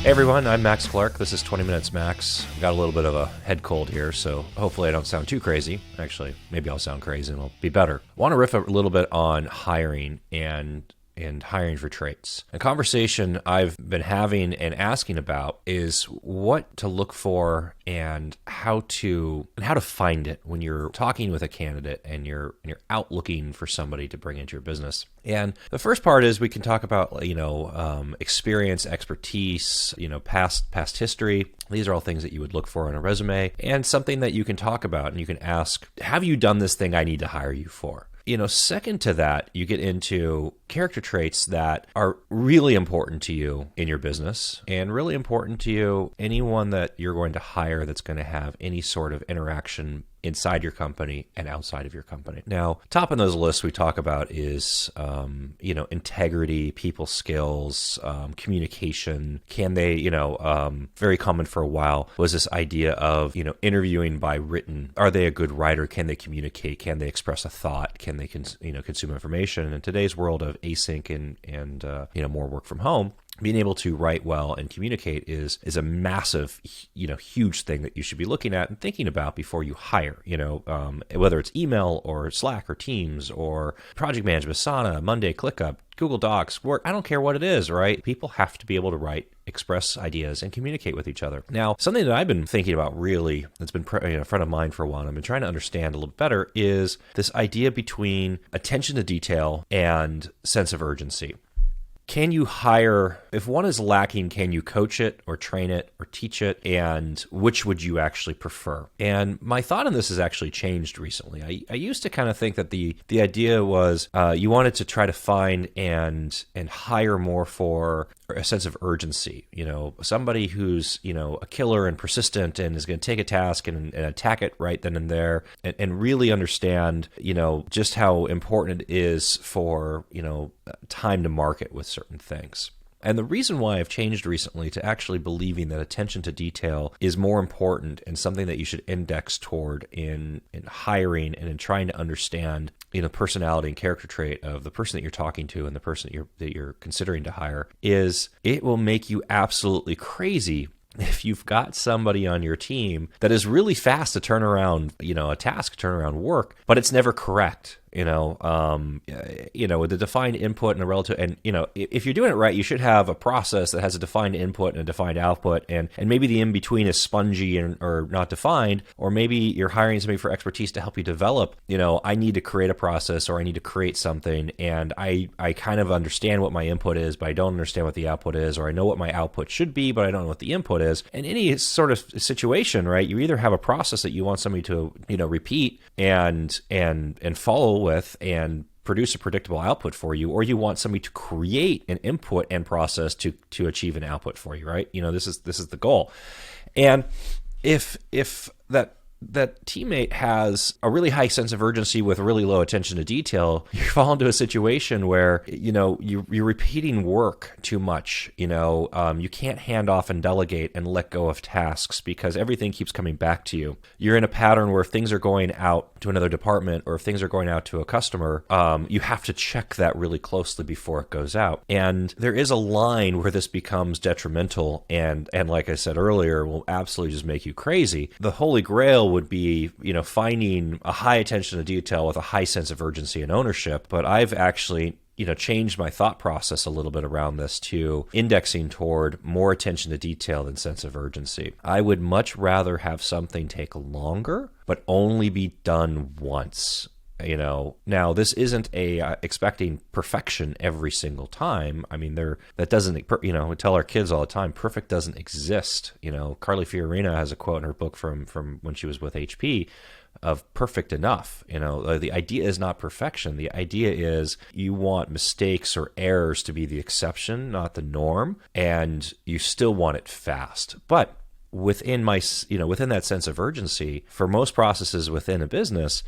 Hey everyone, I'm Max Clark. This is 20 Minutes Max. I've got a little bit of a head cold here, so hopefully I don't sound too crazy. Actually, maybe I'll sound crazy and it'll be better. I want to riff a little bit on hiring and hiring for traits. A conversation I've been having and asking about is what to look for and how to find it when you're talking with a candidate and you're out looking for somebody to bring into your business. And the first part is we can talk about experience, expertise, past history. These are all things that you would look for in a resume, and something that you can talk about and you can ask, have you done this thing I need to hire you for? Second to that, you get into character traits that are really important to you in your business and really important to you, anyone that you're going to hire that's going to have any sort of interaction inside your company and outside of your company. Now, top of those lists we talk about is, integrity, people skills, communication. Can they, very common for a while was this idea of, interviewing by written. Are they a good writer? Can they communicate? Can they express a thought? Can they, consume information? In today's world of async and more work from home, being able to write well and communicate is a massive, huge thing that you should be looking at and thinking about before you hire, whether it's email or Slack or Teams or project management, Asana, Monday, ClickUp, Google Docs, Word, I don't care what it is, right? People have to be able to write, express ideas, and communicate with each other. Now, something that I've been thinking about really, that's been a friend of mine for a while, and I've been trying to understand a little better, is this idea between attention to detail and sense of urgency. Can you hire, if one is lacking, can you coach it or train it or teach it? And which would you actually prefer? And my thought on this has actually changed recently. I used to kind of think that the idea was you wanted to try to find and hire more for a sense of urgency. Somebody who's, a killer and persistent and is going to take a task and attack it right then and there and really understand, just how important it is for, time to market with certain things. And the reason why I've changed recently to actually believing that attention to detail is more important and something that you should index toward in hiring and in trying to understand, personality and character trait of the person that you're talking to and the person that you're considering to hire is it will make you absolutely crazy if you've got somebody on your team that is really fast to turn around, a task, turn around work, but it's never correct. With a defined input and a relative, and if you're doing it right, you should have a process that has a defined input and a defined output, and maybe the in between is spongy or not defined, or maybe you're hiring somebody for expertise to help you develop. I need to create a process or I need to create something, and I kind of understand what my input is, but I don't understand what the output is, or I know what my output should be, but I don't know what the input is. And any sort of situation, right? You either have a process that you want somebody to repeat and follow with and produce a predictable output for you, or you want somebody to create an input and process to achieve an output for you, right? This is the goal. And if that teammate has a really high sense of urgency with really low attention to detail, you fall into a situation where, you're repeating work too much. You can't hand off and delegate and let go of tasks because everything keeps coming back to you. You're in a pattern where if things are going out to another department or if things are going out to a customer, you have to check that really closely before it goes out. And there is a line where this becomes detrimental and like I said earlier, will absolutely just make you crazy. The holy grail would be, finding a high attention to detail with a high sense of urgency and ownership. But I've actually, changed my thought process a little bit around this to indexing toward more attention to detail than sense of urgency. I would much rather have something take longer, but only be done once. Now this isn't expecting perfection every single time. I mean, that doesn't, we tell our kids all the time, perfect doesn't exist. Carly Fiorina has a quote in her book from when she was with HP of perfect enough. The idea is not perfection. The idea is you want mistakes or errors to be the exception, not the norm, and you still want it fast. But within within that sense of urgency, for most processes within a business,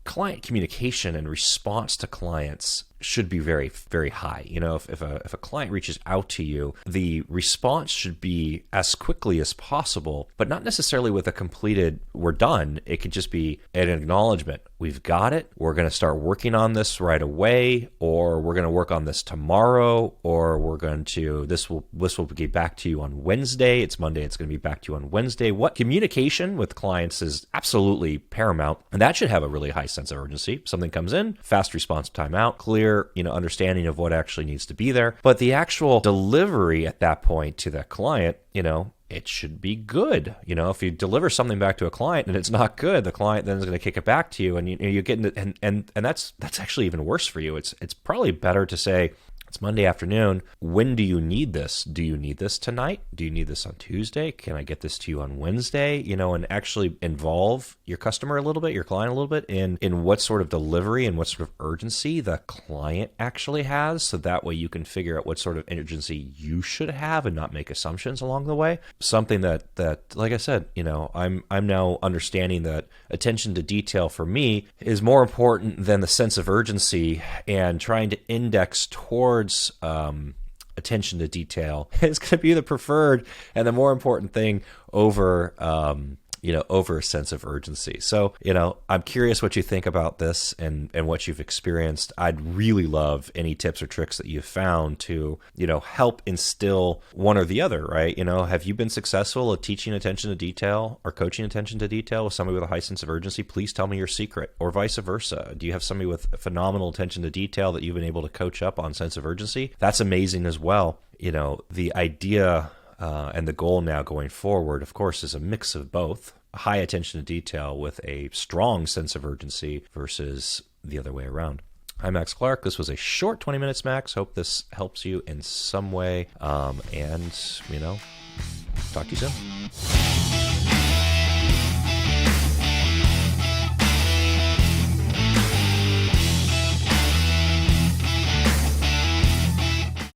client communication and response to clients should be very, very high. You know, if a client reaches out to you, the response should be as quickly as possible, but not necessarily with a completed, we're done. It could just be an acknowledgement. We've got it. We're going to start working on this right away, or we're going to work on this tomorrow, or we're going to, this will get back to you on Wednesday. It's Monday. It's going to be back to you on Wednesday. What communication with clients is absolutely paramount. And that should have a really high sense of urgency. Something comes in, fast response time out, clear, understanding of what actually needs to be there. But the actual delivery at that point to the client, it should be good. If you deliver something back to a client and it's not good, the client then is going to kick it back to you, and you get into, and that's actually even worse for you. It's probably better to say, it's Monday afternoon. When do you need this? Do you need this tonight? Do you need this on Tuesday? Can I get this to you on Wednesday? And actually involve your customer a little bit, your client a little bit in what sort of delivery and what sort of urgency the client actually has. So that way you can figure out what sort of urgency you should have and not make assumptions along the way. Something that like I said, I'm now understanding that attention to detail for me is more important than the sense of urgency, and trying to index towards attention to detail is going to be the preferred and the more important thing over over a sense of urgency. So, I'm curious what you think about this and what you've experienced. I'd really love any tips or tricks that you've found to, help instill one or the other, right? Have you been successful at teaching attention to detail or coaching attention to detail with somebody with a high sense of urgency? Please tell me your secret, or vice versa. Do you have somebody with phenomenal attention to detail that you've been able to coach up on sense of urgency? That's amazing as well. The idea and the goal now going forward, of course, is a mix of both. High attention to detail with a strong sense of urgency versus the other way around. I'm Max Clark. This was a short 20 minutes, Max. Hope this helps you in some way. And talk to you soon.